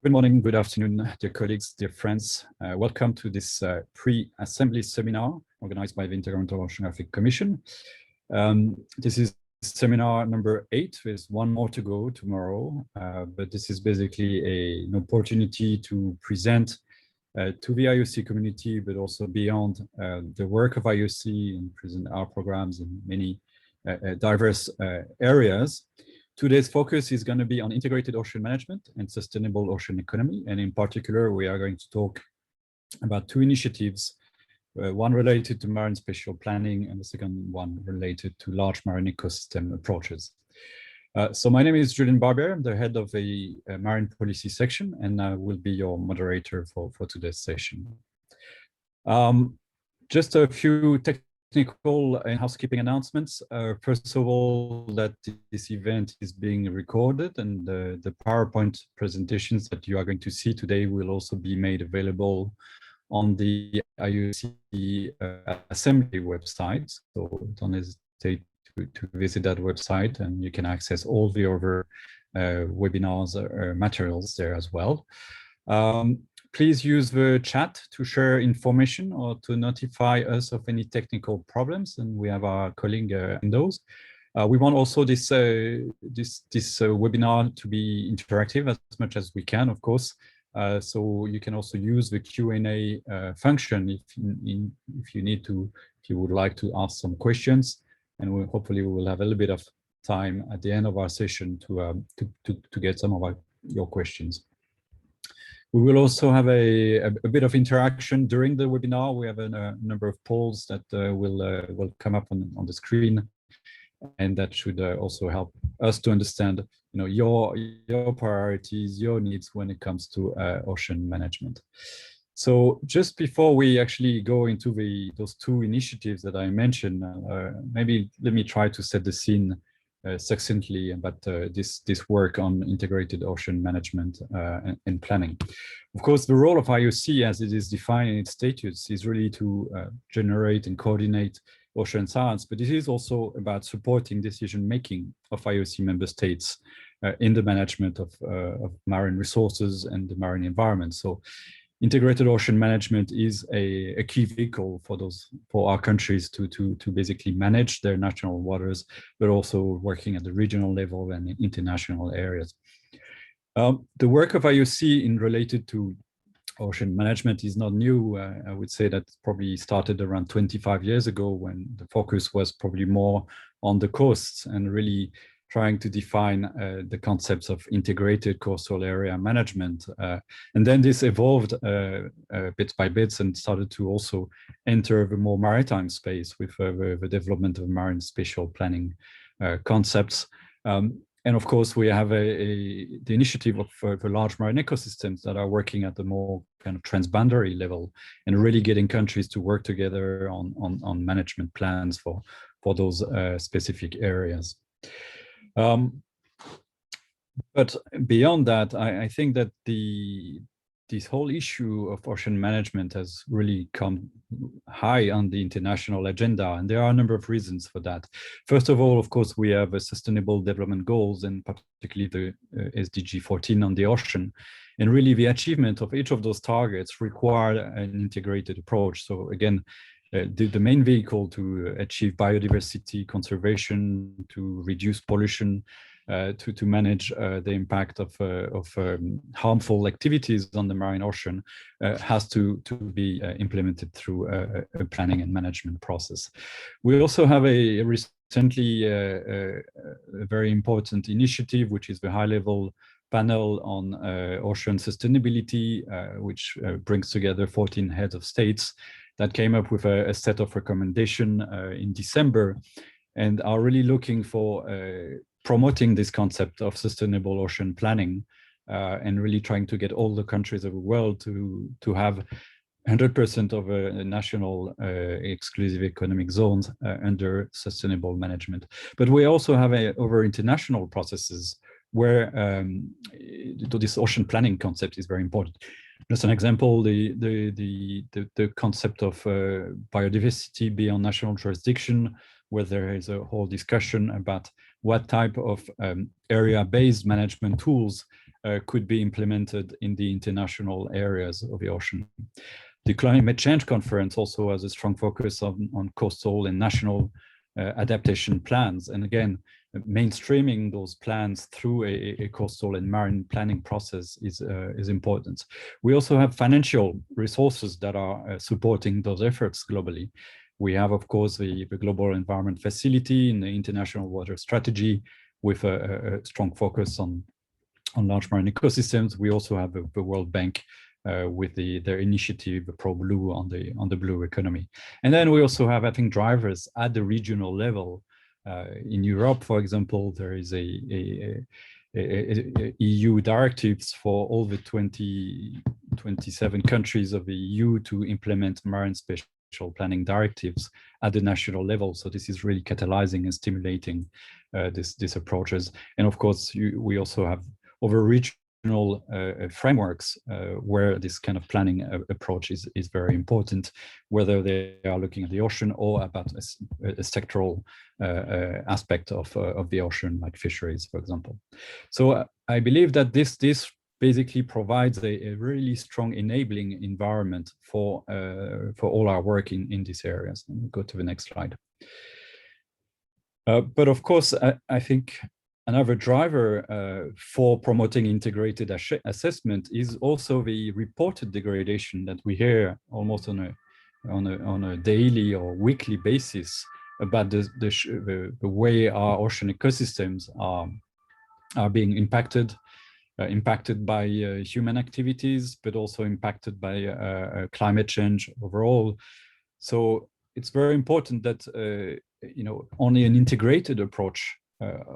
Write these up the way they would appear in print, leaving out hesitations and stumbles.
Good morning, good afternoon, dear colleagues, dear friends. Welcome to this pre-assembly seminar organized by the Intergovernmental Oceanographic Commission. This is seminar number 8. There's one more to go tomorrow, but this is basically an opportunity to present to the IOC community, but also beyond the work of IOC and present our programs in many diverse areas. Today's focus is going to be on integrated ocean management and sustainable ocean economy. And in particular, we are going to talk about two initiatives, one related to marine spatial planning and the second one related to large marine ecosystem approaches. So my name is Julien Barbier. I'm the head of the marine policy section, and I will be your moderator for today's session. Just a few technical and housekeeping announcements. First of all, that this event is being recorded, and the PowerPoint presentations that you are going to see today will also be made available on the IOC Assembly website. So don't hesitate to visit that website, and you can access all the other webinars materials there as well. Please use the chat to share information or to notify us of any technical problems, and we have our colleague in those. We want also this webinar to be interactive as much as we can, of course. So you can also use the Q&A function if you would like to ask some questions, and hopefully we will have a little bit of time at the end of our session to get some of your questions. We will also have a bit of interaction during the webinar. We have a number of polls that will come up on the screen, and that should also help us to understand, your priorities, your needs when it comes to ocean management. So just before we actually go into those two initiatives that I mentioned, maybe let me try to set the scene succinctly about this work on integrated ocean management and planning. Of course, the role of IOC as it is defined in its statutes is really to generate and coordinate ocean science, but it is also about supporting decision-making of IOC member states in the management of marine resources and the marine environment. So integrated ocean management is a key vehicle for our countries to basically manage their national waters, but also working at the regional level and in international areas. The work of IOC in related to ocean management is not new. I would say that probably started around 25 years ago, when the focus was probably more on the coasts and really trying to define the concepts of integrated coastal area management. And then this evolved bit by bit and started to also enter the more maritime space with the development of marine spatial planning concepts. And of course, we have the initiative of the large marine ecosystems that are working at the more kind of transboundary level and really getting countries to work together on management plans for those specific areas. But beyond that, I think that this whole issue of ocean management has really come high on the international agenda, and there are a number of reasons for that. First of all, of course, we have Sustainable Development Goals, and particularly the SDG 14 on the ocean. And really the achievement of each of those targets require an integrated approach. So again, the main vehicle to achieve biodiversity conservation, to reduce pollution, to manage the impact of harmful activities on the marine ocean has to be implemented through a planning and management process. We also have a recently a very important initiative, which is the high-level panel on ocean sustainability, which brings together 14 heads of states that came up with a set of recommendations in December, and are really looking for promoting this concept of sustainable ocean planning and really trying to get all the countries of the world to have 100% of national exclusive economic zones under sustainable management. But we also have over international processes where this ocean planning concept is very important. Just an example, the concept of biodiversity beyond national jurisdiction, where there is a whole discussion about what type of area-based management tools could be implemented in the international areas of the ocean. The Climate Change Conference also has a strong focus on coastal and national adaptation plans. And again, mainstreaming those plans through a coastal and marine planning process is important. We also have financial resources that are supporting those efforts globally. We have, of course, the Global Environment Facility in the International Water Strategy with a strong focus on large marine ecosystems. We also have the World Bank with their initiative Pro-Blue on the blue economy. And then we also have, I think, drivers at the regional level. In Europe, for example, there is a EU directives for all the 27 countries of the EU to implement marine spatial planning directives at the national level. So this is really catalyzing and stimulating these approaches. And of course, we also have over regional frameworks where this kind of planning approach is very important, whether they are looking at the ocean or about a sectoral aspect of the ocean, like fisheries, for example. So I believe that this basically provides a really strong enabling environment for all our work in these areas. And we'll go to the next slide. But of course, I think another driver for promoting integrated assessment is also the reported degradation that we hear almost on a daily or weekly basis about the way our ocean ecosystems are being impacted by human activities, but also impacted by climate change overall. So it's very important that only an integrated approach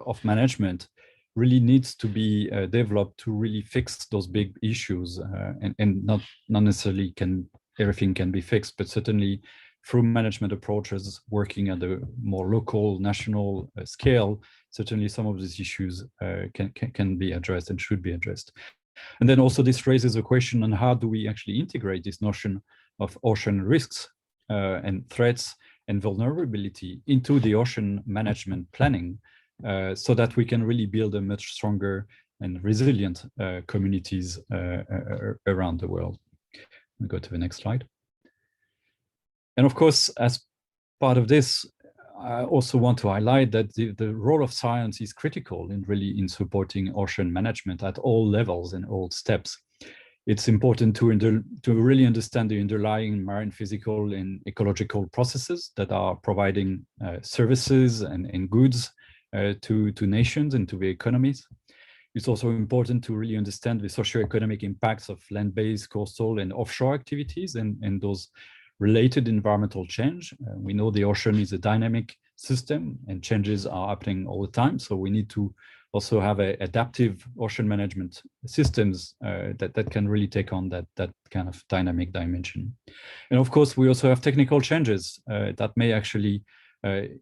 of management really needs to be developed to really fix those big issues, and not necessarily everything can be fixed, but certainly through management approaches working at a more local, national scale, certainly some of these issues can be addressed and should be addressed. And then also this raises a question on how do we actually integrate this notion of ocean risks and threats and vulnerability into the ocean management planning, so that we can really build a much stronger and resilient communities around the world. We'll go to the next slide. And of course, as part of this, I also want to highlight that the role of science is critical in supporting ocean management at all levels and all steps. It's important to really understand the underlying marine physical and ecological processes that are providing services and goods to nations and to the economies. It's also important to really understand the socioeconomic impacts of land-based, coastal, and offshore activities and those related environmental change. We know the ocean is a dynamic system and changes are happening all the time. So we need to also have adaptive ocean management systems that can really take on that kind of dynamic dimension. And of course, we also have technical changes that may actually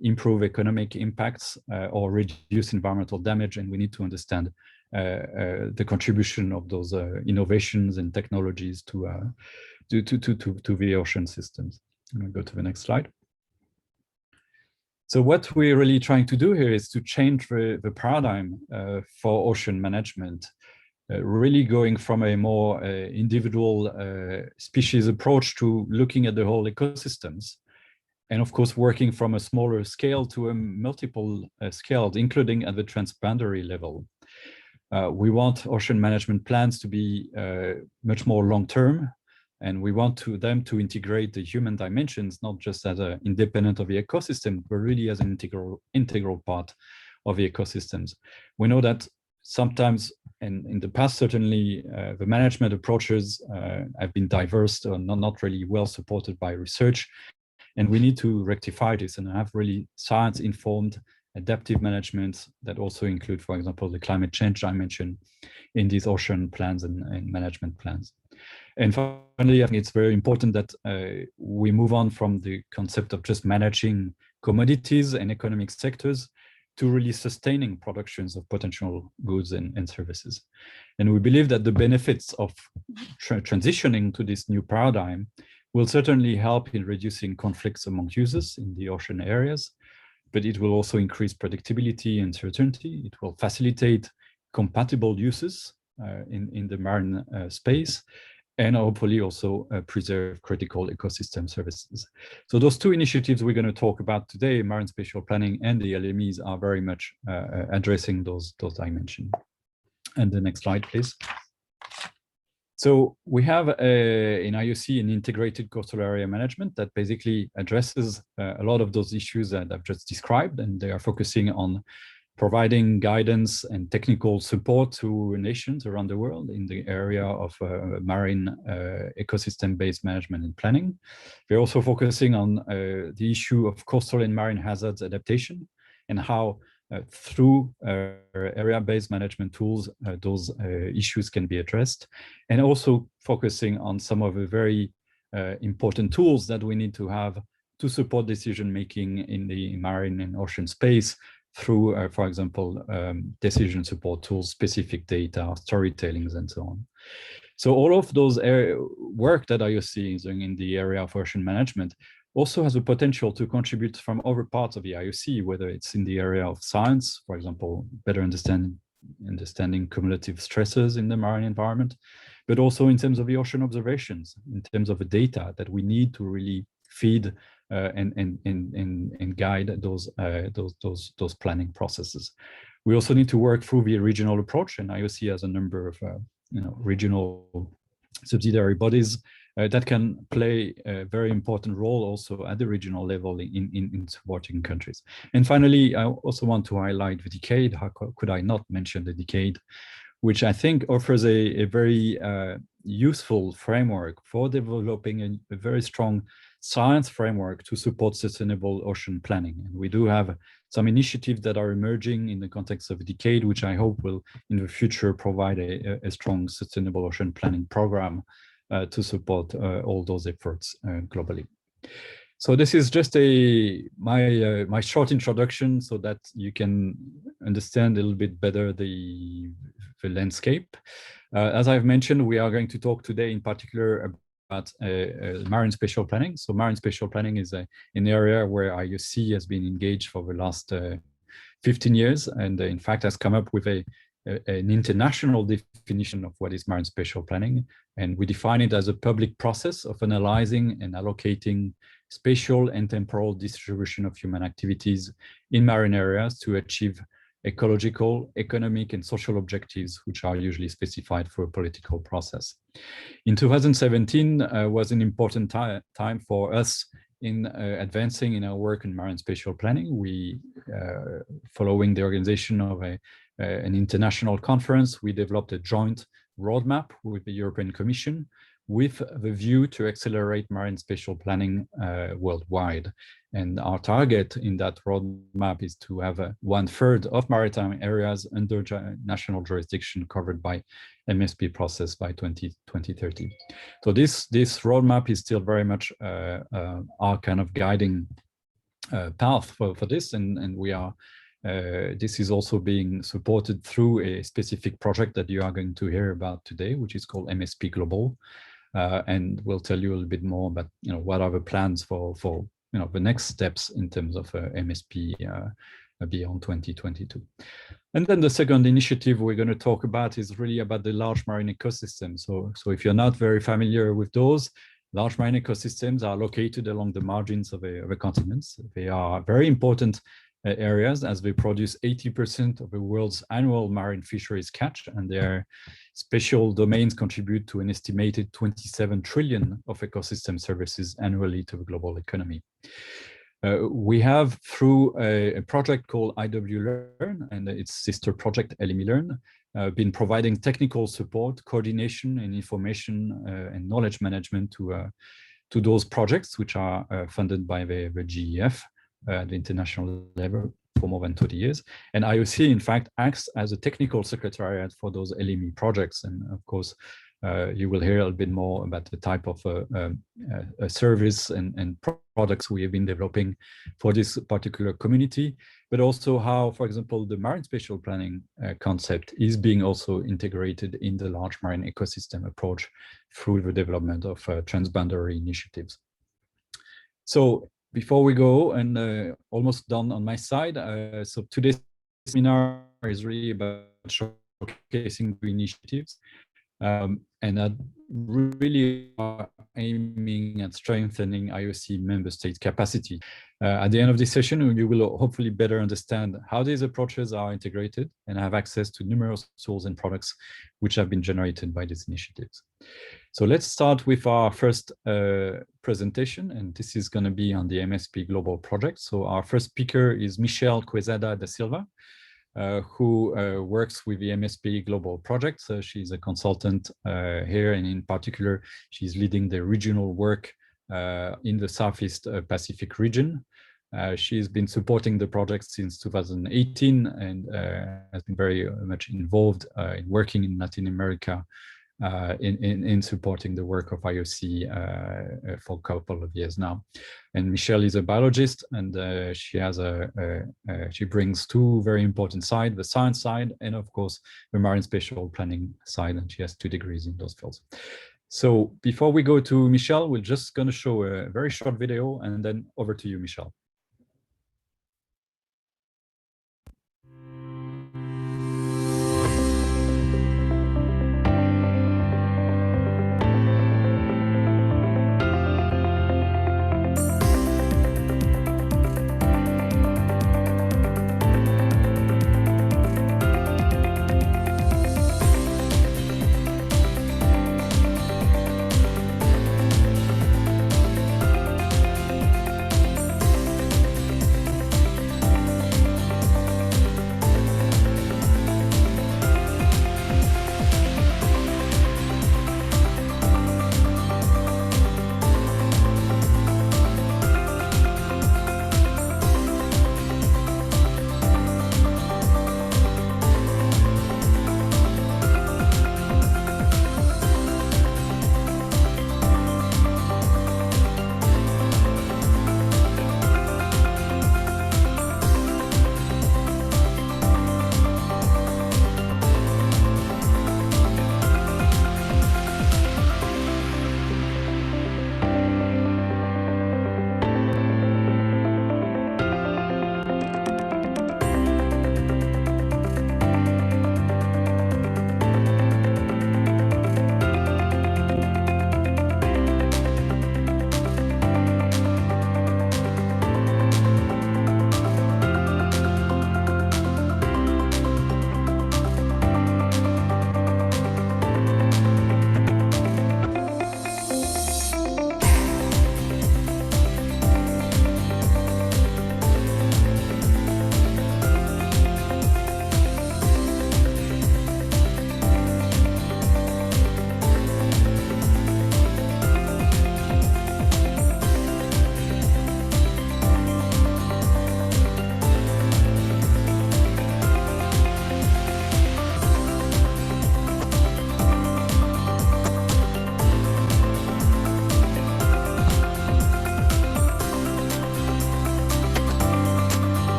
improve economic impacts or reduce environmental damage. And we need to understand the contribution of those innovations and technologies to the ocean systems. I'm going to go to the next slide. So what we're really trying to do here is to change the paradigm for ocean management, really going from a more individual species approach to looking at the whole ecosystems. And of course, working from a smaller scale to a multiple scale, including at the transboundary level. We want ocean management plans to be much more long-term, and we want them to integrate the human dimensions, not just as an independent of the ecosystem, but really as an integral part of the ecosystems. We know that sometimes, and in the past certainly, the management approaches have been diverse or not really well supported by research, and we need to rectify this and have really science-informed adaptive management that also include, for example, the climate change dimension in these ocean plans and management plans. And finally, I think it's very important that we move on from the concept of just managing commodities and economic sectors to really sustaining productions of potential goods and services. And we believe that the benefits of transitioning to this new paradigm will certainly help in reducing conflicts among users in the ocean areas, but it will also increase predictability and certainty. It will facilitate compatible uses in the marine space, and hopefully also preserve critical ecosystem services. So those two initiatives we're going to talk about today, Marine Spatial Planning and the LMEs, are very much addressing those dimensions. And the next slide, please. So we have in IOC an integrated coastal area management that basically addresses a lot of those issues that I've just described, and they are focusing on providing guidance and technical support to nations around the world in the area of marine ecosystem-based management and planning. We're also focusing on the issue of coastal and marine hazards adaptation and how through area-based management tools, those issues can be addressed, and also focusing on some of the very important tools that we need to have to support decision-making in the marine and ocean space through, for example, decision support tools, specific data, storytellings, and so on. So all of those work that IOC is doing in the area of ocean management also has the potential to contribute from other parts of the IOC, whether it's in the area of science, for example, better understanding cumulative stresses in the marine environment, but also in terms of the ocean observations, in terms of the data that we need to really feed and guide those planning processes. We also need to work through the regional approach, and IOC has a number of regional subsidiary bodies that can play a very important role also at the regional level in supporting countries. And finally, I also want to highlight the decade. How could I not mention the decade, which I think offers a very useful framework for developing a very strong science framework to support sustainable ocean planning. And we do have some initiatives that are emerging in the context of a decade, which I hope will in the future provide a strong sustainable ocean planning program to support all those efforts globally. So this is just my short introduction so that you can understand a little bit better the landscape. As I've mentioned, we are going to talk today in particular about marine spatial planning. So marine spatial planning is an area where IOC has been engaged for the last 15 years, and in fact has come up with an international definition of what is marine spatial planning. And we define it as a public process of analyzing and allocating spatial and temporal distribution of human activities in marine areas to achieve ecological, economic, and social objectives, which are usually specified for a political process. In 2017 was an important time for us in advancing in our work in marine spatial planning. We, following the organization of an international conference, we developed a joint roadmap with the European Commission with the view to accelerate marine spatial planning worldwide. And our target in that roadmap is to have 1/3 of maritime areas under national jurisdiction covered by MSP process by 2030. So this roadmap is still very much our kind of guiding path for this, and we are this is also being supported through a specific project that you are going to hear about today, which is called MSP Global, and we'll tell you a little bit more about what are the plans for the next steps in terms of MSP beyond 2022. And then the second initiative we're going to talk about is really about the large marine ecosystem. So if you're not very familiar with those, large marine ecosystems are located along the margins of a continent. They are very important areas as they produce 80% of the world's annual marine fisheries catch, and their special domains contribute to an estimated 27 trillion of ecosystem services annually to the global economy. We have, through a project called IW Learn and its sister project LME Learn, been providing technical support, coordination, and information and knowledge management to those projects, which are funded by the GEF at the international level for more than 20 years. And IOC, in fact, acts as a technical secretariat for those LME projects. And of course, you will hear a little bit more about the type of service and products we have been developing for this particular community, but also how, for example, the marine spatial planning concept is being also integrated in the large marine ecosystem approach through the development of transboundary initiatives. So before we go, and almost done on my side, so today's seminar is really about showing showcasing the initiatives, and that really are aiming at strengthening IOC member state capacity. At the end of this session, you will hopefully better understand how these approaches are integrated and have access to numerous tools and products which have been generated by these initiatives. So let's start with our first presentation, and this is going to be on the MSP Global project. So our first speaker is Michelle Quezada da Silva, who works with the MSP Global project. So she's a consultant here, and in particular, she's leading the regional work in the Southeast Pacific region. She's been supporting the project since 2018 and has been very much involved in working in Latin America in supporting the work of IOC for a couple of years now. And Michelle is a biologist, and she has she brings two very important sides: the science side and, of course, the marine spatial planning side, and she has 2 degrees in those fields. So before we go to Michelle, we're just going to show a very short video, and then over to you, Michelle.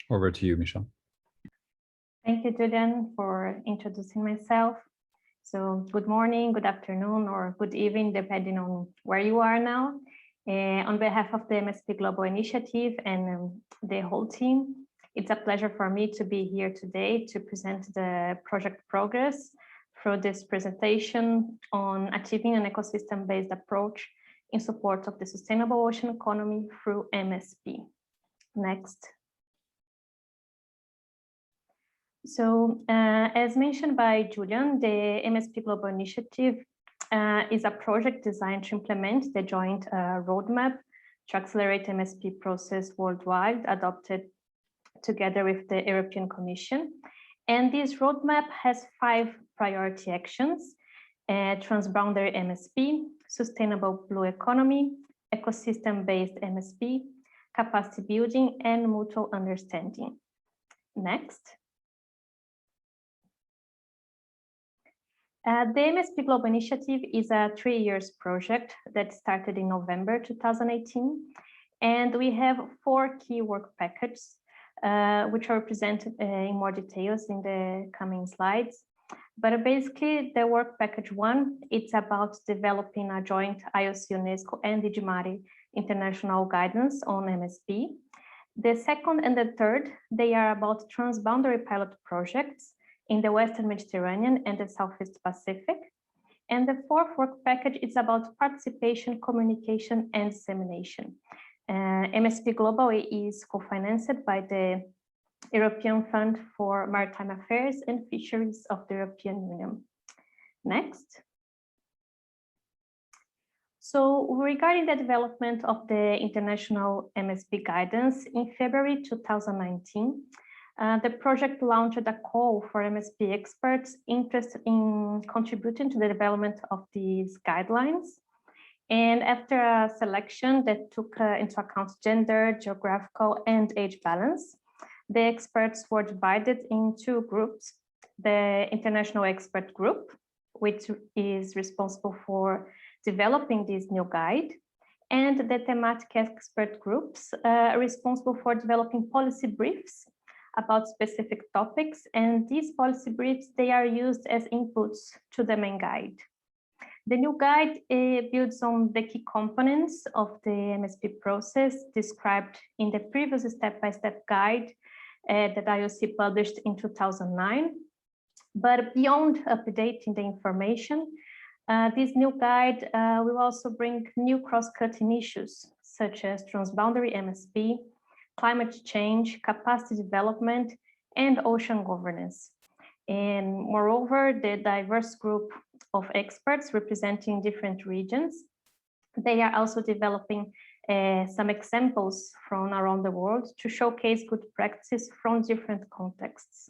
Over to you, Michelle. Thank you, Julian, for introducing myself. So good morning, good afternoon, or good evening, depending on where you are now. On behalf of the MSC Global Initiative and the whole team, it's a pleasure for me to be here today to present the project progress through this presentation on achieving an ecosystem-based approach in support of the sustainable ocean economy through MSP. Next. So as mentioned by Julian, the MSP Global Initiative is a project designed to implement the joint roadmap to accelerate MSP process worldwide, adopted together with the European Commission. And this roadmap has 5 priority actions: transboundary MSP, sustainable blue economy, ecosystem-based MSP, capacity building, and mutual understanding. Next. The MSP Global Initiative is a 3-year project that started in November 2018, and we have 4 key work packages. which are presented in more details in the coming slides. But basically, the work package 1, it's about developing a joint IOC, UNESCO, and DigiMare international guidance on MSP. The second and the third, they are about transboundary pilot projects in the Western Mediterranean and the Southeast Pacific. And the fourth work package is about participation, communication, and dissemination. MSP Global is co-financed by the European Fund for Maritime Affairs and Fisheries of the European Union. Next. So regarding the development of the international MSP guidance, in February 2019, the project launched a call for MSP experts interested in contributing to the development of these guidelines. And after a selection that took into account gender, geographical, and age balance, the experts were divided in two groups: the International Expert Group, which is responsible for developing this new guide, and the thematic expert groups responsible for developing policy briefs about specific topics. And these policy briefs, they are used as inputs to the main guide. The new guide builds on the key components of the MSP process described in the previous step-by-step guide that IOC published in 2009. But beyond updating the information, this new guide will also bring new cross-cutting issues such as transboundary MSP, climate change, capacity development, and ocean governance. And moreover, the diverse group of experts representing different regions, they are also developing some examples from around the world to showcase good practices from different contexts.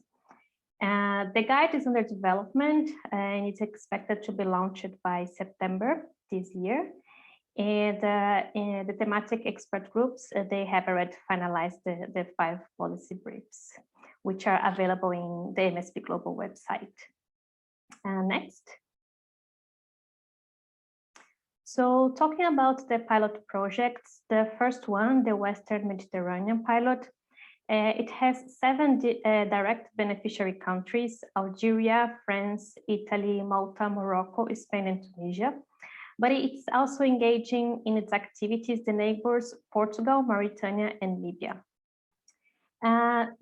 The guide is under development and it's expected to be launched by September this year. And the thematic expert groups, they have already finalized the 5 policy briefs, which are available in the MSP Global website. Next. So talking about the pilot projects, the first one, the Western Mediterranean pilot, it has 7 direct beneficiary countries: Algeria, France, Italy, Malta, Morocco, Spain, and Tunisia. But it's also engaging in its activities the neighbors Portugal, Mauritania, and Libya.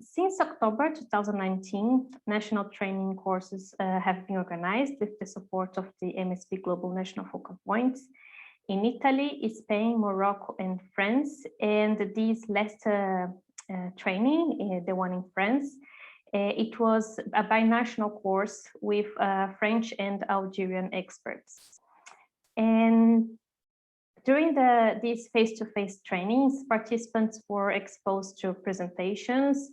Since October 2019, national training courses have been organized with the support of the MSP Global National Focal Points in Italy, Spain, Morocco, and France. And this last training, the one in France, it was a binational course with French and Algerian experts. And during these face-to-face trainings, participants were exposed to presentations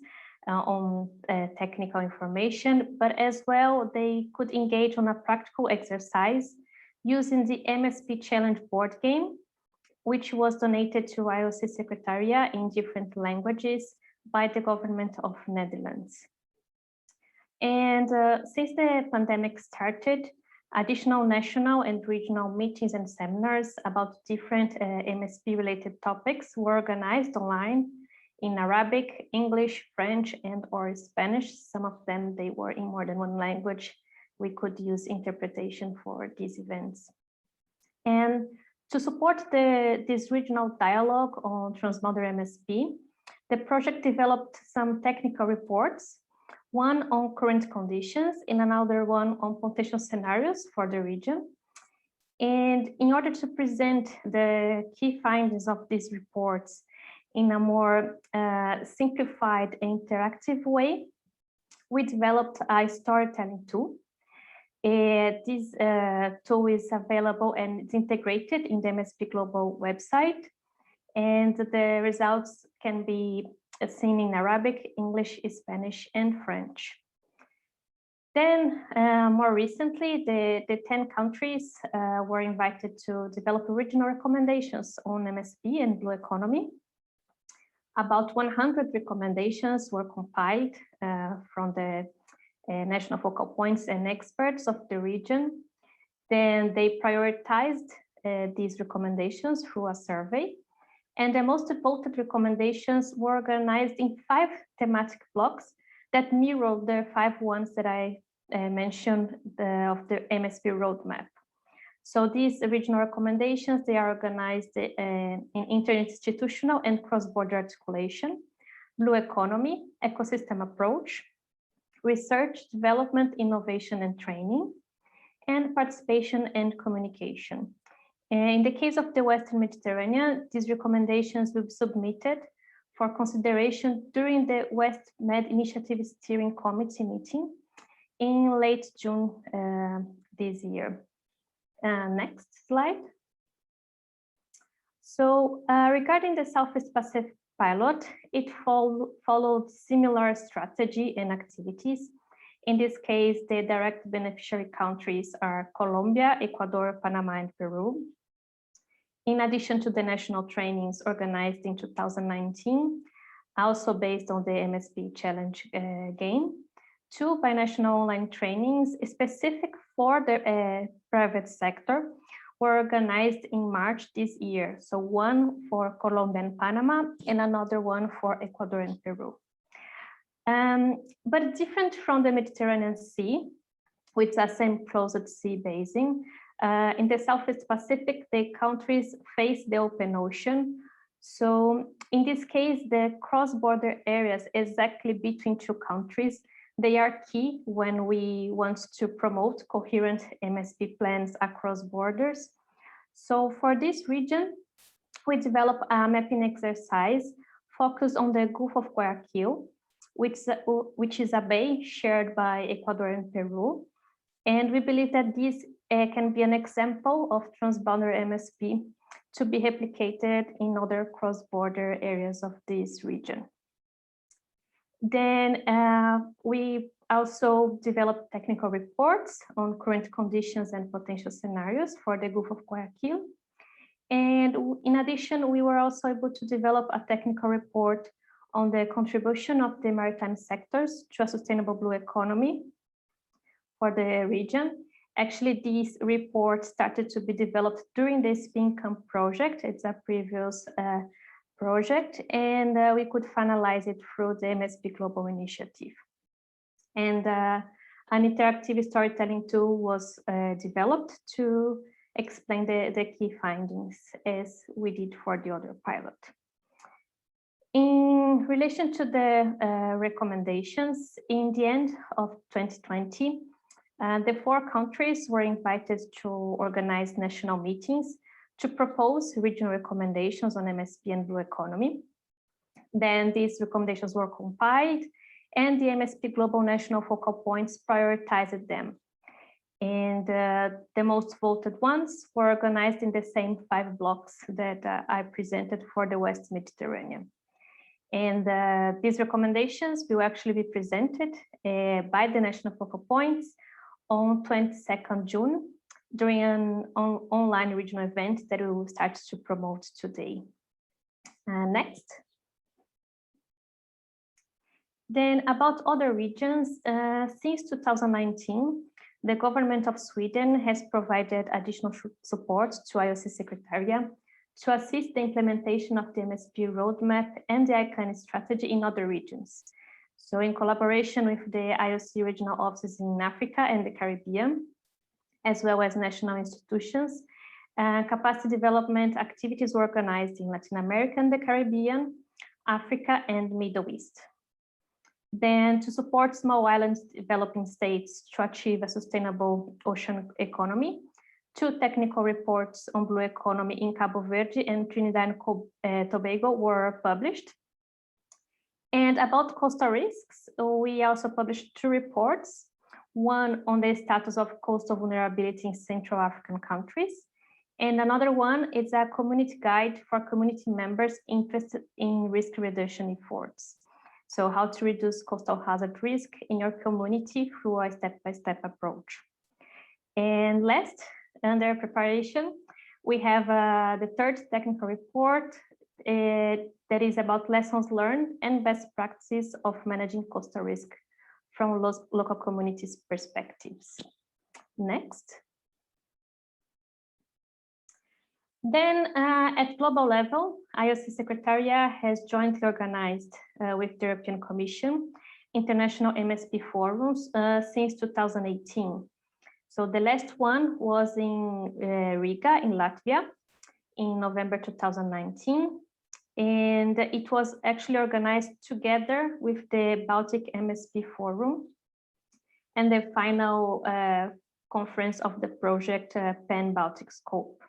on technical information, but as well, they could engage on a practical exercise using the MSP Challenge board game, which was donated to IOC Secretariat in different languages by the government of Netherlands. And since the pandemic started, additional national and regional meetings and seminars about different MSP-related topics were organized online in Arabic, English, French, and or Spanish. Some of them, they were in more than one language. We could use interpretation for these events. And to support this regional dialogue on transboundary MSP, the project developed some technical reports, one on current conditions and another one on potential scenarios for the region. And in order to present the key findings of these reports in a more simplified and interactive way, we developed a storytelling tool. This tool is available and it's integrated in the MSP Global website. And the results can be seen in Arabic, English, Spanish, and French. Then, more recently, the 10 countries were invited to develop regional recommendations on MSP and blue economy. About 100 recommendations were compiled from the national focal points and experts of the region. Then they prioritized these recommendations through a survey, And the most voted recommendations were organized in 5 thematic blocks that mirror the 5 ones that I mentioned of the MSP roadmap. So these regional recommendations, they are organized in interinstitutional and cross-border articulation, blue economy, ecosystem approach, research, development, innovation and training, and participation and communication. In the case of the Western Mediterranean, these recommendations will be submitted for consideration during the West Med Initiative Steering Committee meeting in late June this year. Next slide. So regarding the Southeast Pacific pilot, it followed similar strategy and activities. In this case, the direct beneficiary countries are Colombia, Ecuador, Panama, and Peru. In addition to the national trainings organized in 2019, also based on the MSP Challenge game, 2 binational online trainings specific for the private sector were organized in March this year. So one for Colombia and Panama and another one for Ecuador and Peru. But different from the Mediterranean Sea, with the same closed sea basin, in the Southeast Pacific, the countries face the open ocean. So in this case, the cross-border areas exactly between 2 countries, they are key when we want to promote coherent MSP plans across borders. So for this region, we developed a mapping exercise focused on the Gulf of Guayaquil, which is a bay shared by Ecuador and Peru. And we believe that this can be an example of transboundary MSP to be replicated in other cross-border areas of this region. Then we also developed technical reports on current conditions and potential scenarios for the Gulf of Guayaquil. And in addition, we were also able to develop a technical report on the contribution of the maritime sectors to a sustainable blue economy for the region. Actually, this report started to be developed during the SPINCAM project. It's a previous project, and we could finalize it through the MSC Global Initiative. And an interactive storytelling tool was developed to explain the key findings, as we did for the other pilot. In relation to the recommendations, in the end of 2020, the 4 countries were invited to organize national meetings to propose regional recommendations on MSP and blue economy. Then these recommendations were compiled and the MSP Global National Focal Points prioritized them. And the most voted ones were organized in the same 5 blocks that I presented for the West Mediterranean. And these recommendations will actually be presented by the National Focal Points on 22nd June during an online regional event that we will start to promote today. Next. Then about other regions, since 2019, the government of Sweden has provided additional support to IOC Secretariat to assist the implementation of the MSP roadmap and the ICANN strategy in other regions. So in collaboration with the IOC regional offices in Africa and the Caribbean, as well as national institutions, capacity development activities were organized in Latin America and the Caribbean, Africa, and Middle East. Then to support small island developing states to achieve a sustainable ocean economy, 2 technical reports on blue economy in Cabo Verde and Trinidad and Tobago were published. And about coastal risks, we also published 2 reports, one on the status of coastal vulnerability in Central African countries, and another one is a community guide for community members interested in risk reduction efforts. So how to reduce coastal hazard risk in your community through a step-by-step approach. And last, under preparation, we have the 3rd technical report that is about lessons learned and best practices of managing coastal risk from local communities' perspectives. Next. Then at global level, IOC Secretariat has jointly organized with the European Commission international MSP forums since 2018. So the last one was in Riga in Latvia in November 2019. And it was actually organized together with the Baltic MSP Forum and the final conference of the project Pan-Baltic Scope.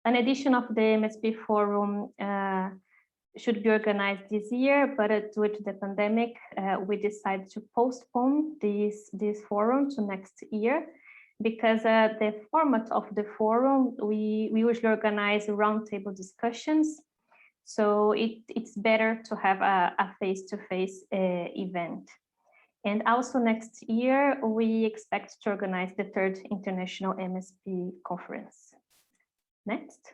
An edition of the MSP Forum should be organized this year, but due to the pandemic, we decided to postpone this forum to next year because the format of the forum, we usually organize roundtable discussions. So it's better to have a face-to-face event. And also next year, we expect to organize the 3rd International MSP Conference. Next.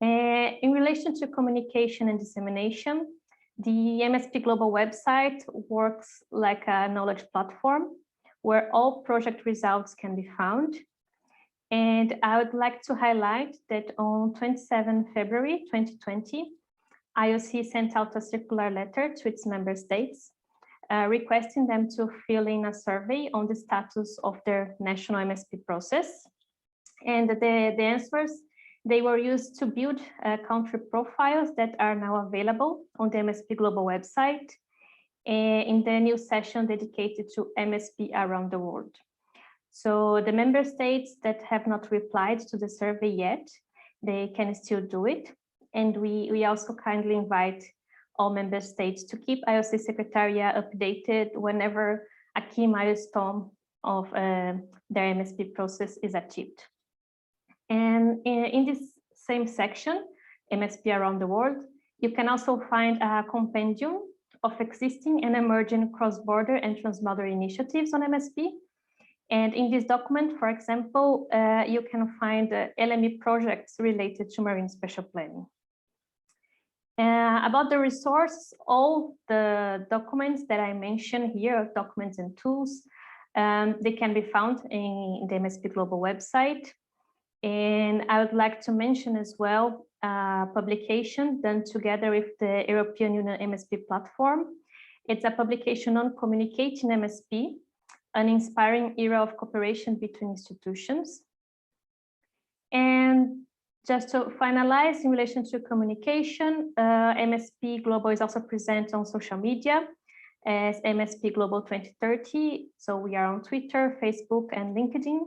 In relation to communication and dissemination, the MSP Global website works like a knowledge platform where all project results can be found. And I would like to highlight that on 27 February 2020, IOC sent out a circular letter to its member states, requesting them to fill in a survey on the status of their national MSP process. And the answers, they were used to build country profiles that are now available on the MSP Global website in the new session dedicated to MSP around the world. So the member states that have not replied to the survey yet, they can still do it. And we also kindly invite all member states to keep IOC Secretariat updated whenever a key milestone of their MSP process is achieved. And in this same section, MSP around the world, you can also find a compendium of existing and emerging cross-border and transborder initiatives on MSP. And in this document, for example, you can find LME projects related to marine spatial planning. About the resource, all the documents that I mentioned here, documents and tools, they can be found in the MSP Global website. And I would like to mention as well a publication done together with the European Union MSP platform. It's a publication on communicating MSP, an inspiring era of cooperation between institutions. And just to finalize, in relation to communication, MSP Global is also present on social media as MSP Global 2030. So we are on Twitter, Facebook, and LinkedIn.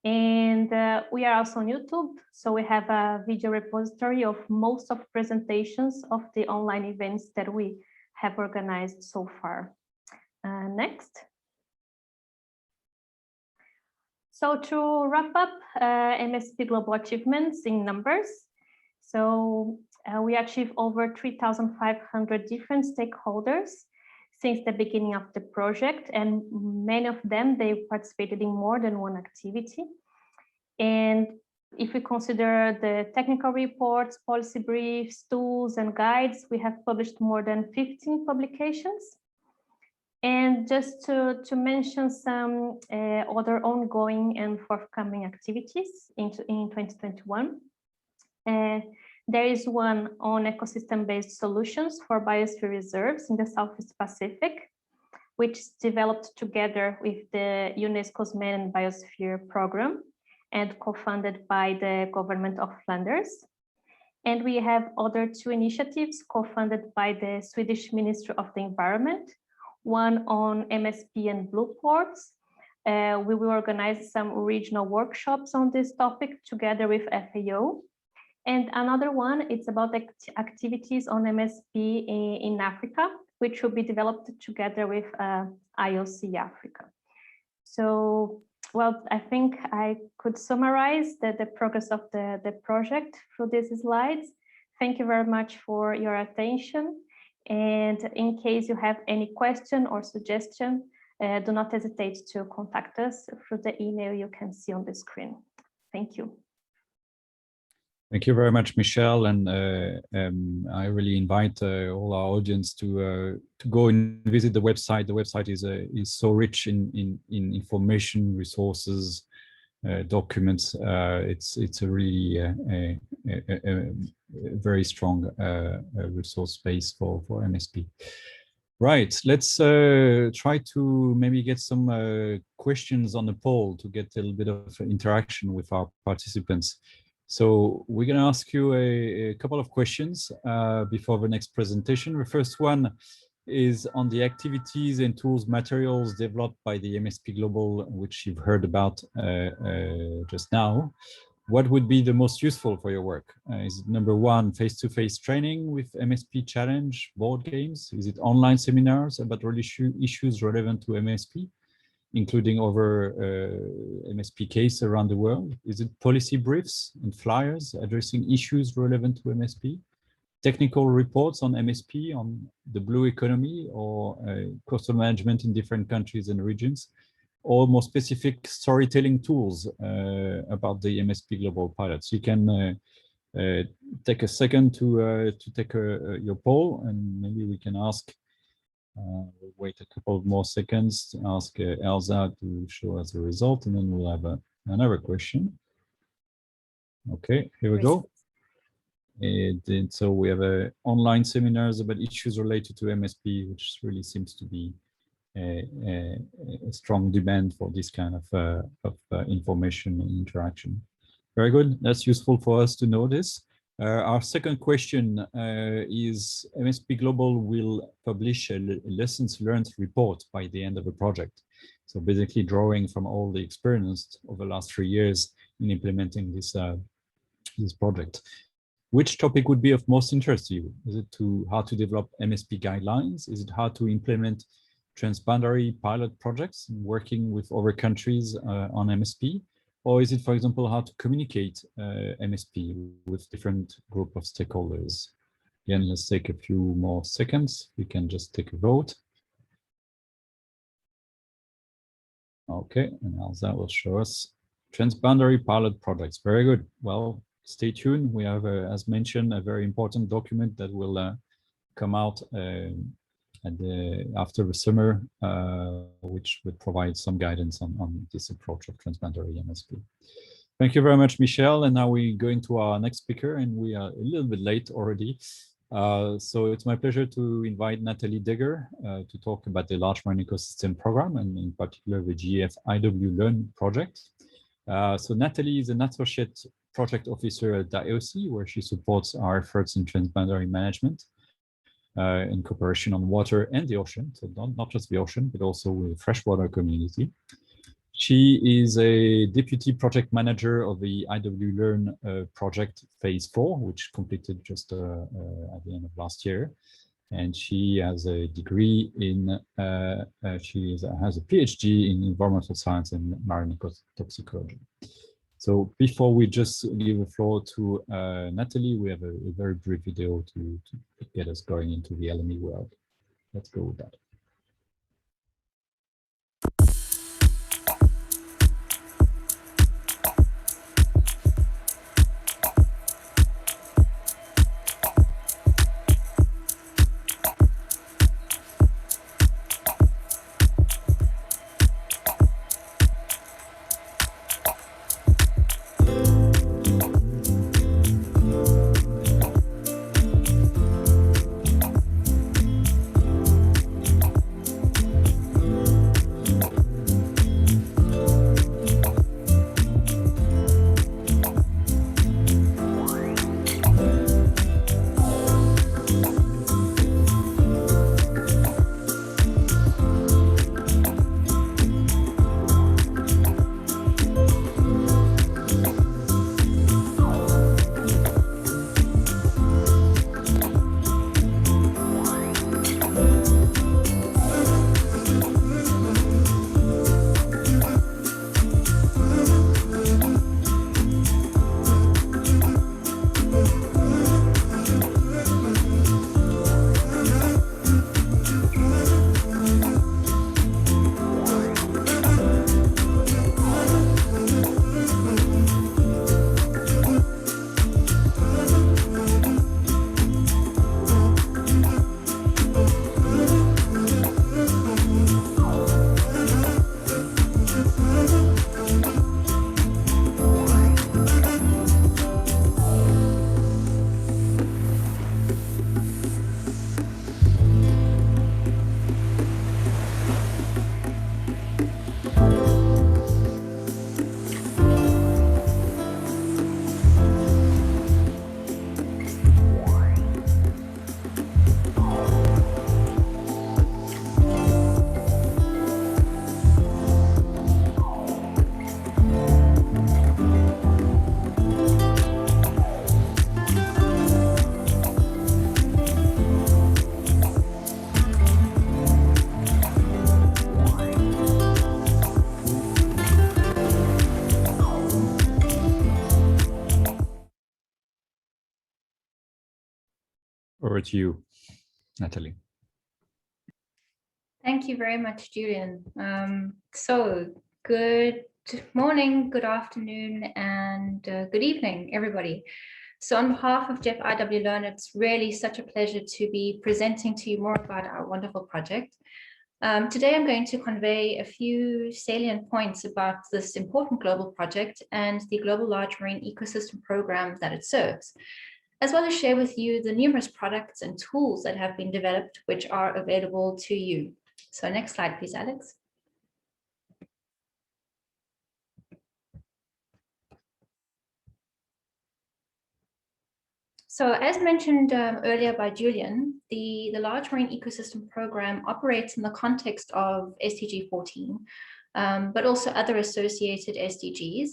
And we are also on YouTube. So we have a video repository of most of presentations of the online events that we have organized so far. Next. So to wrap up MSP Global achievements in numbers, so we achieved over 3,500 different stakeholders since the beginning of the project, and many of them, they participated in more than one activity. And if we consider the technical reports, policy briefs, tools, and guides, we have published more than 15 publications. And just to mention some other ongoing and forthcoming activities in 2021, there is one on ecosystem-based solutions for biosphere reserves in the Southeast Pacific, which is developed together with the UNESCO's Main Biosphere Program and co-funded by the government of Flanders. And we have other two initiatives co-funded by the Swedish Ministry of the Environment, one on MSP and blue ports. We will organize some regional workshops on this topic together with FAO. And another one, it's about activities on MSP in Africa, which will be developed together with IOC Africa. So, well, I think I could summarize the progress of the project through these slides. Thank you very much for your attention. And in case you have any question or suggestion, do not hesitate to contact us through the email you can see on the screen. Thank you. Thank you very much, Michelle. And I really invite all our audience to go and visit the website. The website is so rich in information, resources, documents. It's a really a very strong resource base for MSP. Right, let's try to maybe get some questions on the poll to get a little bit of interaction with our participants. So we're going to ask you a couple of questions before the next presentation. The first one is on the activities and tools materials developed by the MSP Global, which you've heard about just now. What would be the most useful for your work? Is it number one, face-to-face training with MSP challenge, board games? Is it online seminars about issues relevant to MSP, including over MSP case around the world? Is it policy briefs and flyers addressing issues relevant to MSP? Technical reports on MSP, on the blue economy or coastal management in different countries and regions? Or more specific storytelling tools about the MSP Global pilots? You can take a second to take your poll, and maybe we can ask, we'll wait a couple more seconds to ask Elsa to show us the result, and then we'll have another question. Okay, here we go. And so we have online seminars about issues related to MSP, which really seems to be a strong demand for this kind of information and interaction. Very good. That's useful for us to know this. Our second question is MSP Global will publish a lessons learned report by the end of the project. So basically drawing from all the experience over the last 3 years in implementing this, this project. Which topic would be of most interest to you? Is it how to develop MSP guidelines? Is it how to implement transboundary pilot projects working with other countries on MSP? Or is it, for example, how to communicate MSP with different group of stakeholders? Again, let's take a few more seconds. We can just take a vote. Okay, and Elsa will show us transboundary pilot projects. Very good. Well, stay tuned. We have, as mentioned, a very important document that will come out after the summer, which would provide some guidance on this approach of transboundary MSP. Thank you very much, Michelle. And now we go into our next speaker, and we are a little bit late already. So it's my pleasure to invite Nathalie Degger to talk about the Large Marine Ecosystem Program, and in particular the GEF IW Learn project. So Nathalie is an associate project officer at the IOC, where she supports our efforts in transboundary management in cooperation on water and the ocean. So not just the ocean, but also with freshwater community. She is a deputy project manager of the IW Learn project phase 4, which completed just at the end of last year. And she has a degree in, she has a PhD in environmental science and marine toxicology. So before we just give the floor to Nathalie, we have a very brief video to get us going into the LME world. Let's go with that. over to you, Natalie. Thank you very much, Julian. So good morning, good afternoon, and good evening, everybody. So on behalf of GEF IW Learn, it's really such a pleasure to be presenting to you more about our wonderful project. Today, I'm going to convey a few salient points about this important global project and the Global Large Marine Ecosystem Program that it serves, as well as share with you the numerous products and tools that have been developed, which are available to you. So next slide, please, Alex. So as mentioned earlier by Julian, the Large Marine Ecosystem Program operates in the context of SDG 14, but also other associated SDGs.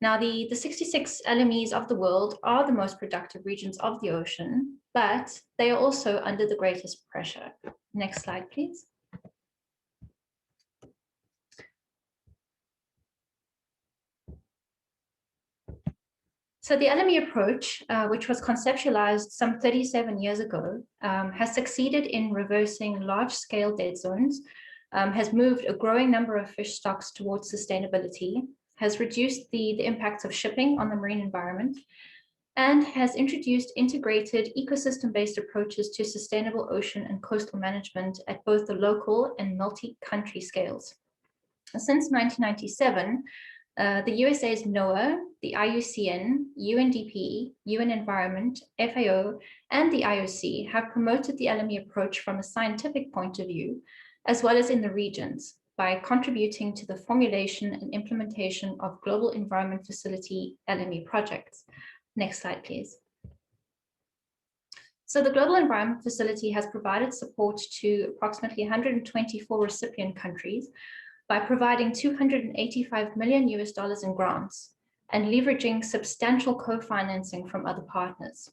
Now, the 66 LMEs of the world are the most productive regions of the ocean, but they are also under the greatest pressure. Next slide, please. So the LME approach, which was conceptualized some 37 years ago, has succeeded in reversing large-scale dead zones, has moved a growing number of fish stocks towards sustainability, has reduced the impacts of shipping on the marine environment, and has introduced integrated ecosystem-based approaches to sustainable ocean and coastal management at both the local and multi-country scales. Since 1997, the USA's NOAA, the IUCN, UNDP, UN Environment, FAO, and the IOC have promoted the LME approach from a scientific point of view, as well as in the regions, by contributing to the formulation and implementation of Global Environment Facility LME projects. Next slide, please. So the Global Environment Facility has provided support to approximately 124 recipient countries by providing $285 million in grants and leveraging substantial co-financing from other partners,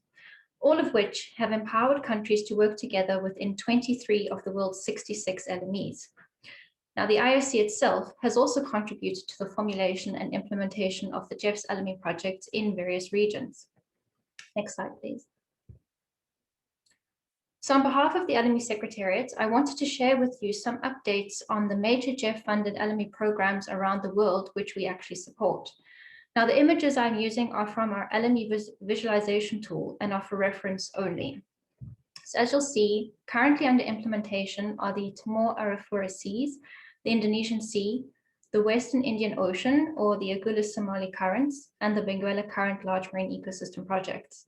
all of which have empowered countries to work together within 23 of the world's 66 LMEs. Now, the IOC itself has also contributed to the formulation and implementation of the GEF's LME projects in various regions. Next slide, please. So on behalf of the LME Secretariat, I wanted to share with you some updates on the major GEF-funded LME programs around the world, which we actually support. Now, the images I'm using are from our LME visualization tool and are for reference only. So as you'll see, currently under implementation are the Timor Arafura Seas, the Indonesian Sea, the Western Indian Ocean, or the Agulhas-Somali Currents, and the Benguela Current Large Marine Ecosystem projects.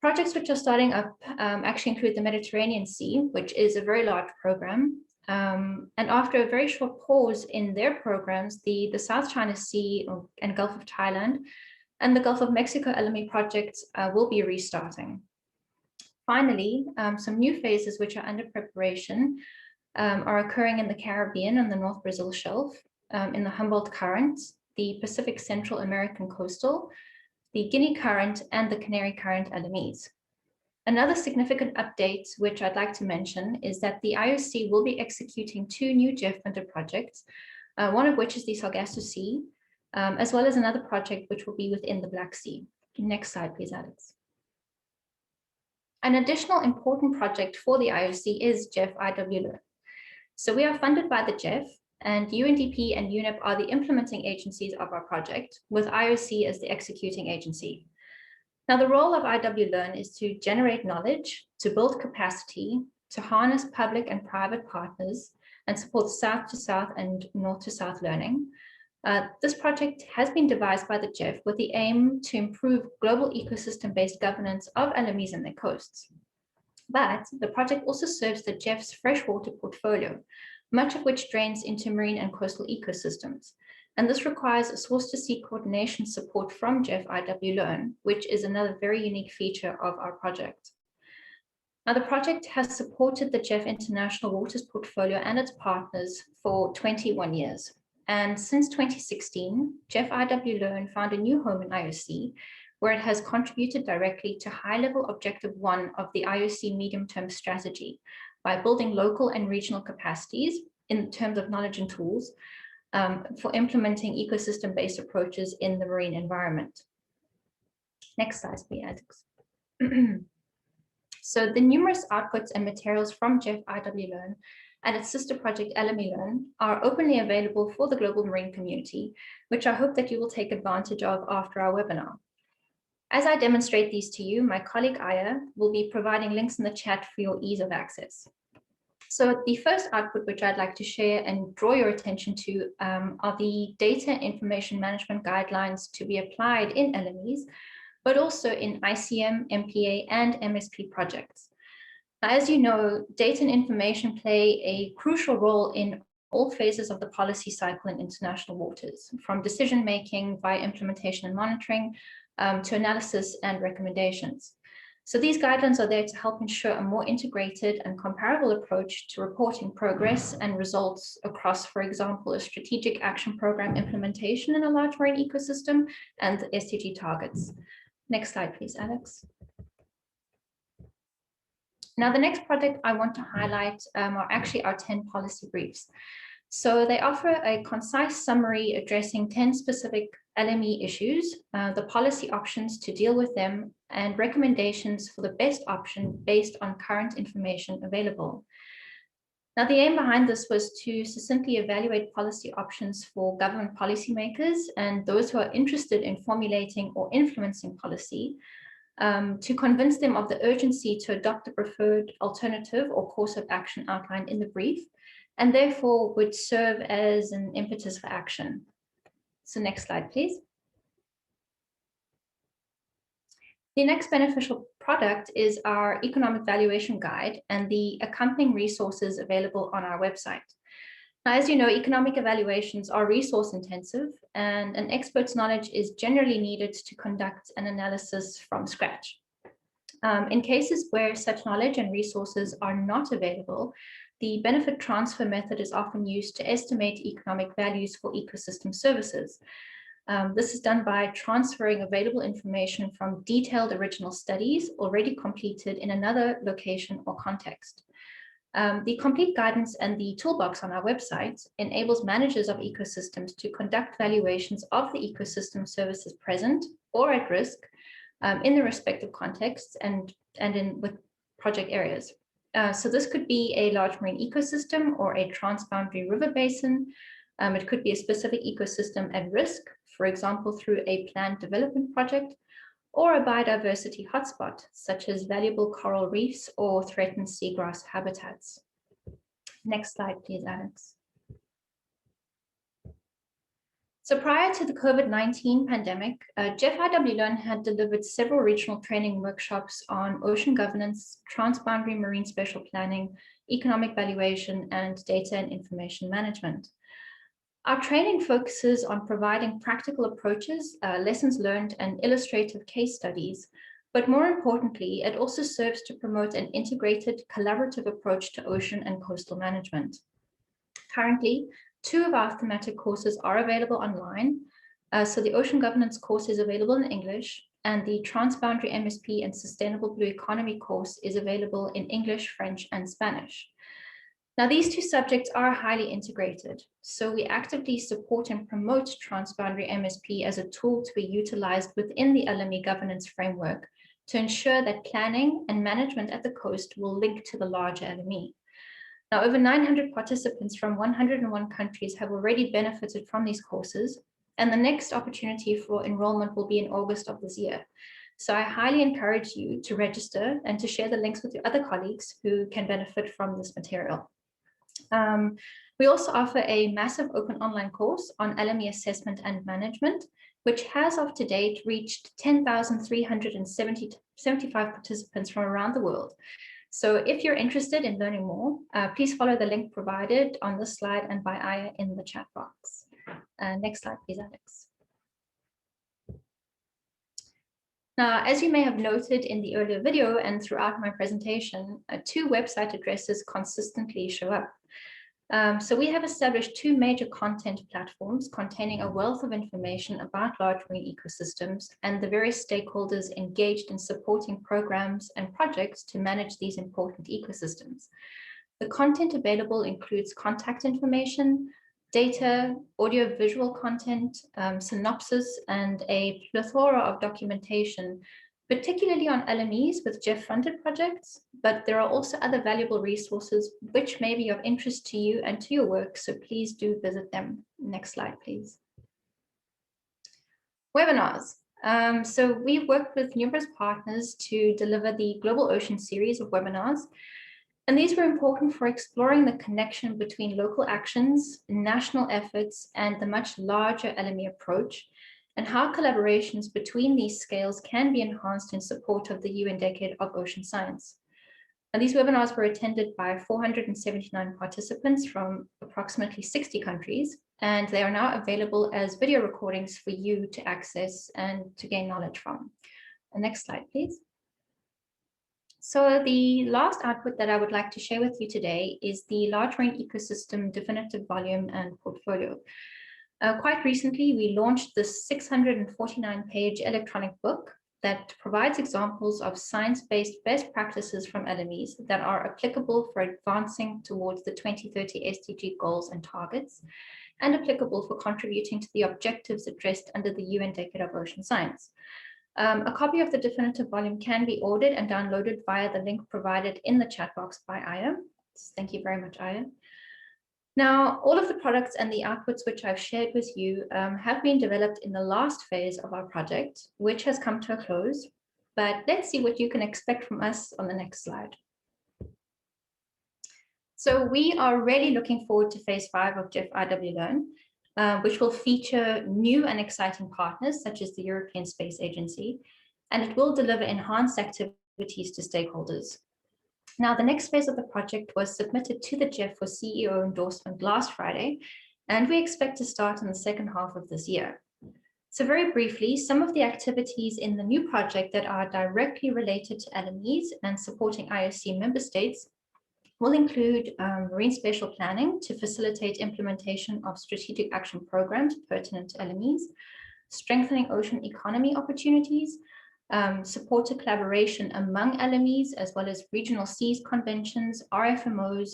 Projects which are starting up actually include the Mediterranean Sea, which is a very large program. And after a very short pause in their programs, the South China Sea and Gulf of Thailand and the Gulf of Mexico LME projects will be restarting. Finally, some new phases which are under preparation are occurring in the Caribbean and the North Brazil Shelf, in the Humboldt Current, the Pacific Central American Coastal, the Guinea Current, and the Canary Current LMEs. Another significant update, which I'd like to mention, is that the IOC will be executing 2 new GEF-funded projects, one of which is the Sargasso Sea, as well as another project which will be within the Black Sea. Next slide, please, Alex. An additional important project for the IOC is GEF IW Learn. So we are funded by the GEF, and UNDP and UNEP are the implementing agencies of our project, with IOC as the executing agency. Now, the role of IW Learn is to generate knowledge, to build capacity, to harness public and private partners, and support South-to-South and North-to-South learning. This project has been devised by the GEF with the aim to improve global ecosystem-based governance of LMEs and their coasts. But the project also serves the GEF's freshwater portfolio, much of which drains into marine and coastal ecosystems. And this requires a source-to-sea coordination support from GEF IW Learn, which is another very unique feature of our project. Now, the project has supported the GEF International Waters portfolio and its partners for 21 years. And since 2016, GEF IW Learn found a new home in IOC, where it has contributed directly to high-level Objective 1 of the IOC medium-term strategy by building local and regional capacities in terms of knowledge and tools for implementing ecosystem-based approaches in the marine environment. Next slide, please, Alex. So the numerous outputs and materials from GEF IW Learn and its sister project LME Learn are openly available for the global marine community, which I hope that you will take advantage of after our webinar. As I demonstrate these to you, my colleague Aya will be providing links in the chat for your ease of access. So the first output which I'd like to share and draw your attention to are the data information management guidelines to be applied in LMEs, but also in ICM, MPA, and MSP projects. Now, as you know, data and information play a crucial role in all phases of the policy cycle in international waters, from decision-making via implementation and monitoring to analysis and recommendations. So these guidelines are there to help ensure a more integrated and comparable approach to reporting progress and results across, for example, a strategic action program implementation in a large marine ecosystem and the SDG targets. Next slide, please, Alex. Now, the next project I want to highlight are actually our 10 policy briefs. So they offer a concise summary addressing 10 specific LME issues, the policy options to deal with them, and recommendations for the best option based on current information available. Now, the aim behind this was to succinctly evaluate policy options for government policymakers and those who are interested in formulating or influencing policy, to convince them of the urgency to adopt the preferred alternative or course of action outlined in the brief, and therefore would serve as an impetus for action. So next slide, please. The next beneficial product is our economic valuation guide and the accompanying resources available on our website. Now, as you know, economic evaluations are resource intensive, and an expert's knowledge is generally needed to conduct an analysis from scratch. In cases where such knowledge and resources are not available, the benefit transfer method is often used to estimate economic values for ecosystem services. This is done by transferring available information from detailed original studies already completed in another location or context. The complete guidance and the toolbox on our website enables managers of ecosystems to conduct valuations of the ecosystem services present or at risk in the respective contexts and with project areas. So this could be a large marine ecosystem or a transboundary river basin. It could be a specific ecosystem at risk, for example, through a planned development project, or a biodiversity hotspot, such as valuable coral reefs or threatened seagrass habitats. Next slide, please, Alex. So prior to the COVID-19 pandemic, GEF IW Learn had delivered several regional training workshops on ocean governance, transboundary marine spatial planning, economic valuation, and data and information management. Our training focuses on providing practical approaches, lessons learned, and illustrative case studies, but more importantly, it also serves to promote an integrated, collaborative approach to ocean and coastal management. Currently, 2 of our thematic courses are available online. So the Ocean Governance course is available in English, and the Transboundary MSP and Sustainable Blue Economy course is available in English, French, and Spanish. Now, these 2 subjects are highly integrated, so we actively support and promote Transboundary MSP as a tool to be utilized within the LME governance framework to ensure that planning and management at the coast will link to the larger LME. Now, over 900 participants from 101 countries have already benefited from these courses, and the next opportunity for enrollment will be in August of this year. So I highly encourage you to register and to share the links with your other colleagues who can benefit from this material. We also offer a massive open online course on LME assessment and management, which has of to date reached 10,375 participants from around the world. So if you're interested in learning more, please follow the link provided on this slide and by Aya in the chat box. Next slide, please, Alex. Now, as you may have noted in the earlier video and throughout my presentation, 2 website addresses consistently show up. So we have established 2 major content platforms containing a wealth of information about large marine ecosystems and the various stakeholders engaged in supporting programs and projects to manage these important ecosystems. The content available includes contact information, data, audio-visual content, synopsis, and a plethora of documentation particularly on LMEs with GEF-funded projects, but there are also other valuable resources which may be of interest to you and to your work, so please do visit them. Next slide, please. Webinars. So we've worked with numerous partners to deliver the Global Ocean series of webinars, and these were important for exploring the connection between local actions, national efforts, and the much larger LME approach, and how collaborations between these scales can be enhanced in support of the UN Decade of Ocean Science. And these webinars were attended by 479 participants from approximately 60 countries, and they are now available as video recordings for you to access and to gain knowledge from. The next slide, please. So the last output that I would like to share with you today is the Large Marine Ecosystem Definitive Volume and Portfolio. Quite recently, we launched this 649-page electronic book that provides examples of science-based best practices from LMEs that are applicable for advancing towards the 2030 SDG goals and targets, and applicable for contributing to the objectives addressed under the UN Decade of Ocean Science. A copy of the definitive volume can be ordered and downloaded via the link provided in the chat box by Aya. Thank you very much, Aya. Now, all of the products and the outputs which I've shared with you have been developed in the last phase of our project, which has come to a close. But let's see what you can expect from us on the next slide. So we are really looking forward to phase 5 of GEF IW Learn, which will feature new and exciting partners such as the European Space Agency, and it will deliver enhanced activities to stakeholders. Now, the next phase of the project was submitted to the GEF for CEO endorsement last Friday, and we expect to start in the second half of this year. So very briefly, some of the activities in the new project that are directly related to LMEs and supporting IOC member states will include Marine Spatial Planning to facilitate implementation of strategic action programs pertinent to LMEs, strengthening ocean economy opportunities, support to collaboration among LMEs, as well as regional seas conventions, RFMOs,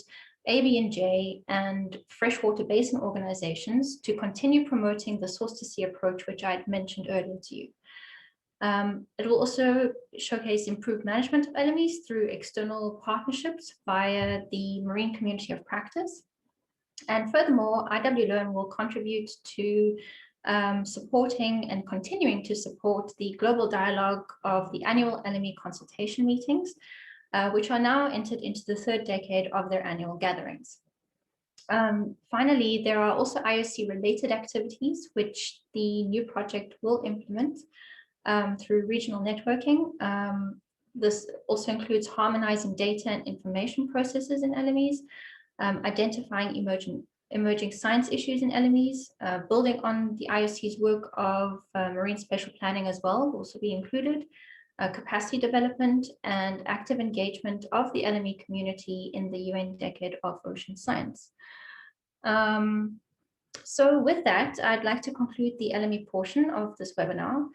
ABNJ, and freshwater basin organizations to continue promoting the source to sea approach, which I had mentioned earlier to you. It will also showcase improved management of LMEs through external partnerships via the Marine Community of Practice. And furthermore, IW Learn will contribute to supporting and continuing to support the global dialogue of the annual LME consultation meetings, which are now entered into the third decade of their annual gatherings. Finally, there are also IOC-related activities which the new project will implement through regional networking. This also includes harmonizing data and information processes in LMEs, identifying emerging science issues in LMEs, building on the IOC's work of Marine Spatial Planning as well will also be included, capacity development and active engagement of the LME community in the UN Decade of Ocean Science. So with that, I'd like to conclude the LME portion of this webinar.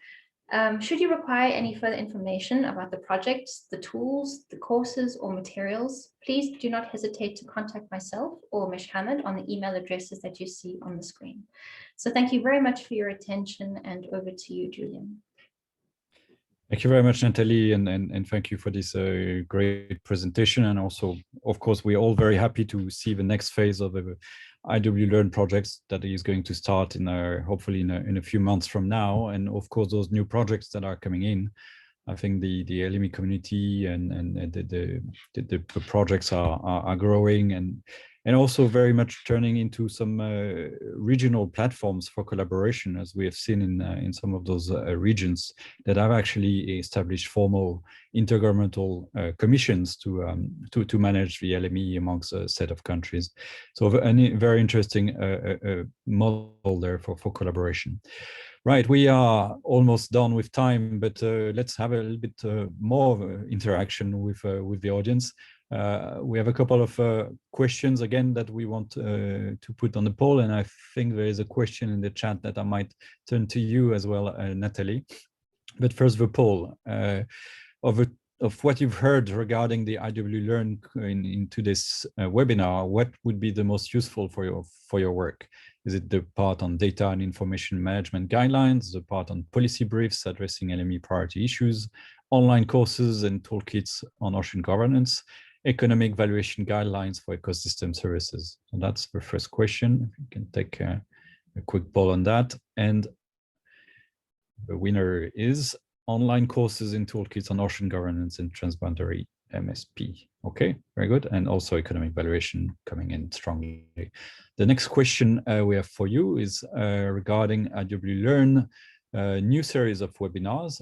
Should you require any further information about the projects, the tools, the courses, or materials, please do not hesitate to contact myself or Mish Hamid on the email addresses that you see on the screen. So thank you very much for your attention, and over to you, Julian. Thank you very much, Natalie, and thank you for this great presentation. And also, of course, we're all very happy to see the next phase of the IW Learn projects that is going to start in hopefully in a few months from now. And of course, those new projects that are coming in. I think the LME community and the projects are growing and also very much turning into some regional platforms for collaboration, as we have seen in some of those regions that have actually established formal intergovernmental commissions to manage the LME amongst a set of countries. So a very interesting model there for collaboration. Right, we are almost done with time, but let's have a little bit more interaction with the audience. We have a couple of questions again that we want to put on the poll, and I think there is a question in the chat that I might turn to you as well, Natalie. But first, the poll of what you've heard regarding the IW Learn into this webinar. What would be the most useful for your work? Is it the part on data and information management guidelines, the part on policy briefs addressing LME priority issues, online courses and toolkits on ocean governance, economic valuation guidelines for ecosystem services. So that's the first question. You can take a quick poll on that. And the winner is online courses and toolkits on ocean governance and transboundary MSP. Okay, very good. And also economic valuation coming in strongly. The next question we have for you is regarding IW Learn new series of webinars,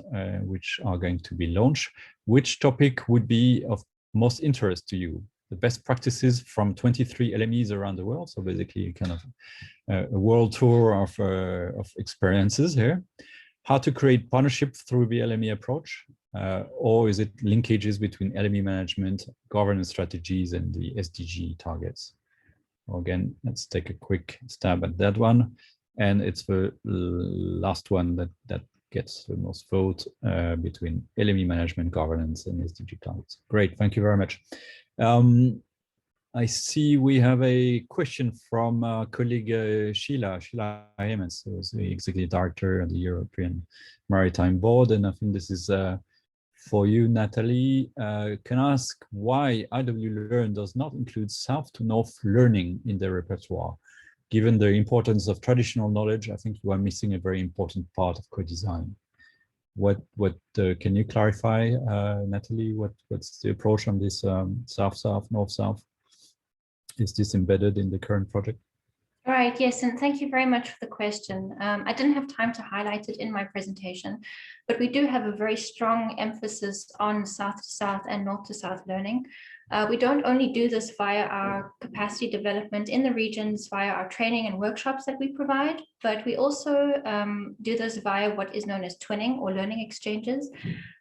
which are going to be launched. Which topic would be of most interest to you? The best practices from 23 LMEs around the world. So basically kind of a world tour of experiences here. How to create partnership through the LME approach, or is it linkages between LME management, governance strategies, and the SDG targets? Well, again, let's take a quick stab at that one. And it's the last one that gets the most vote between LME management, governance, and SDG targets. Great, thank you very much. I see we have a question from colleague Sheila Hemans, who is the Executive Director of the European Maritime Board. And I think this is for you, Natalie. Can I ask why IW Learn does not include South to North learning in their repertoire? Given the importance of traditional knowledge, I think you are missing a very important part of co-design. What can you clarify, Natalie? What's the approach on this South-South, North-South? Is this embedded in the current project? All right, yes, and thank you very much for the question. I didn't have time to highlight it in my presentation, but we do have a very strong emphasis on South to South and North to South learning. We don't only do this via our capacity development in the regions, via our training and workshops that we provide, but we also do this via what is known as twinning or learning exchanges,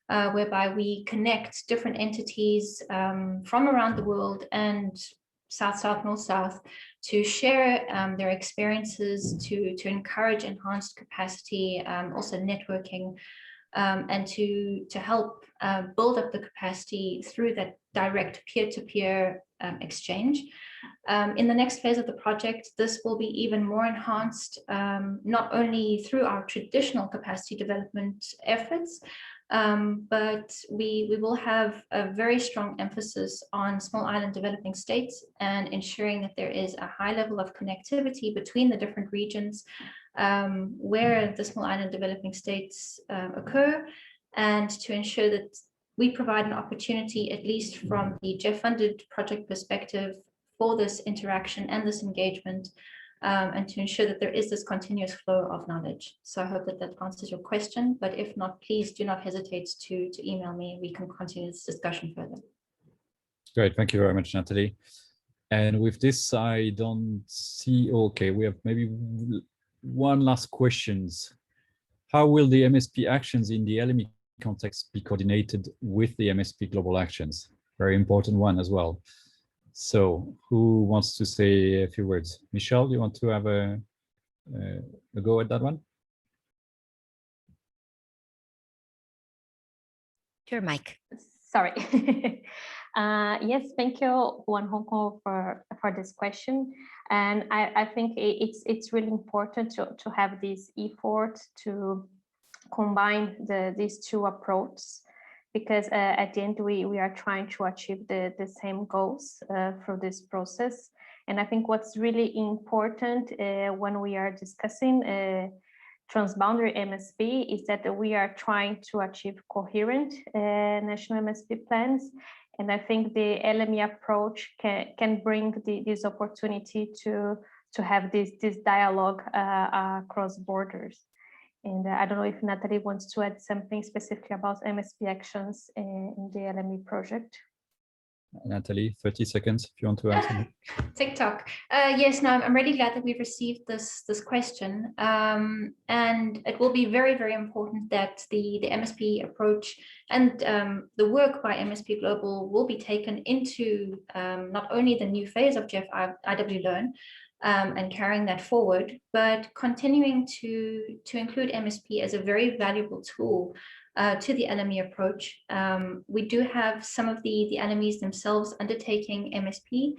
whereby we connect different entities from around the world and South-South, North-South to share their experiences, to encourage enhanced capacity, also networking, and to help build up the capacity through that direct peer-to-peer exchange. In the next phase of the project, this will be even more enhanced, not only through our traditional capacity development efforts, but we will have a very strong emphasis on small island developing states and ensuring that there is a high level of connectivity between the different regions where the small island developing states occur, and to ensure that we provide an opportunity, at least from the GEF-funded project perspective, for this interaction and this engagement, and to ensure that there is this continuous flow of knowledge. So I hope that that answers your question, but if not, please do not hesitate to email me. We can continue this discussion further. Great, thank you very much, Natalie. And with this, I don't see, okay, we have maybe one last questions. How will the MSP actions in the LME context be coordinated with the MSP global actions? Very important one as well. So who wants to say a few words? Michelle, you want to have a go at that one? Sure, Mike. Sorry. Yes, thank you, Juan Honko, for this question. And I think it's really important to have this effort to combine these two approaches, because at the end we are trying to achieve the same goals through this process. And I think what's really important when we are discussing transboundary MSP is that we are trying to achieve coherent national MSP plans. And I think the LME approach can bring this opportunity to have this dialogue across borders. And I don't know if Natalie wants to add something specifically about MSP actions in the LME project. Natalie, 30 seconds if you want to answer. TikTok. Yes, no, I'm really glad that we've received this question. And it will be very, very important that the MSP approach and the work by MSP Global will be taken into not only the new phase of GEF IW Learn, and carrying that forward, but continuing to include MSP as a very valuable tool to the LME approach. We do have some of the LMEs themselves undertaking MSP,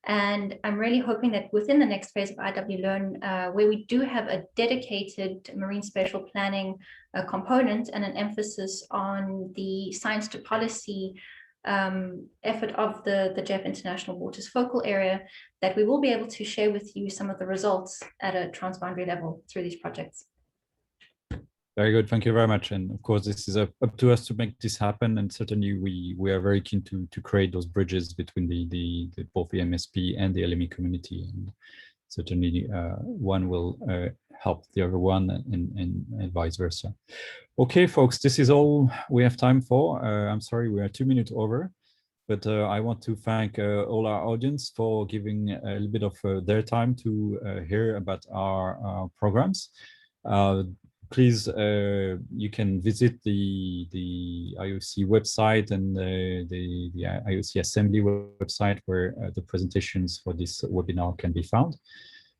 And I'm really hoping that within the next phase of IW Learn, where we do have a dedicated marine spatial planning component and an emphasis on the science to policy effort of the GEF International Waters focal area, that we will be able to share with you some of the results at a transboundary level through these projects. Very good. Thank you very much. And of course, this is up to us to make this happen. And certainly we are very keen to create those bridges between both the MSP and the LME community. And certainly one will help the other one and vice versa. Okay, folks, this is all we have time for. I'm sorry, we are 2 minutes over, but I want to thank all our audience for giving a little bit of their time to hear about our programs. Please, you can visit the IOC website and the IOC Assembly website where the presentations for this webinar can be found.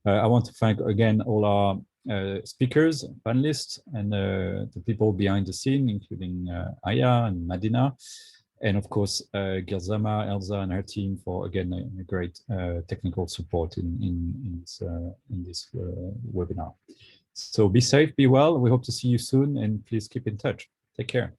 I want to thank again all our speakers, panelists, and the people behind the scene, including Aya and Madina, and of course Gilzama, Elsa, and her team for again a great technical support in this webinar. So be safe, be well. We hope to see you soon, and please keep in touch. Take care.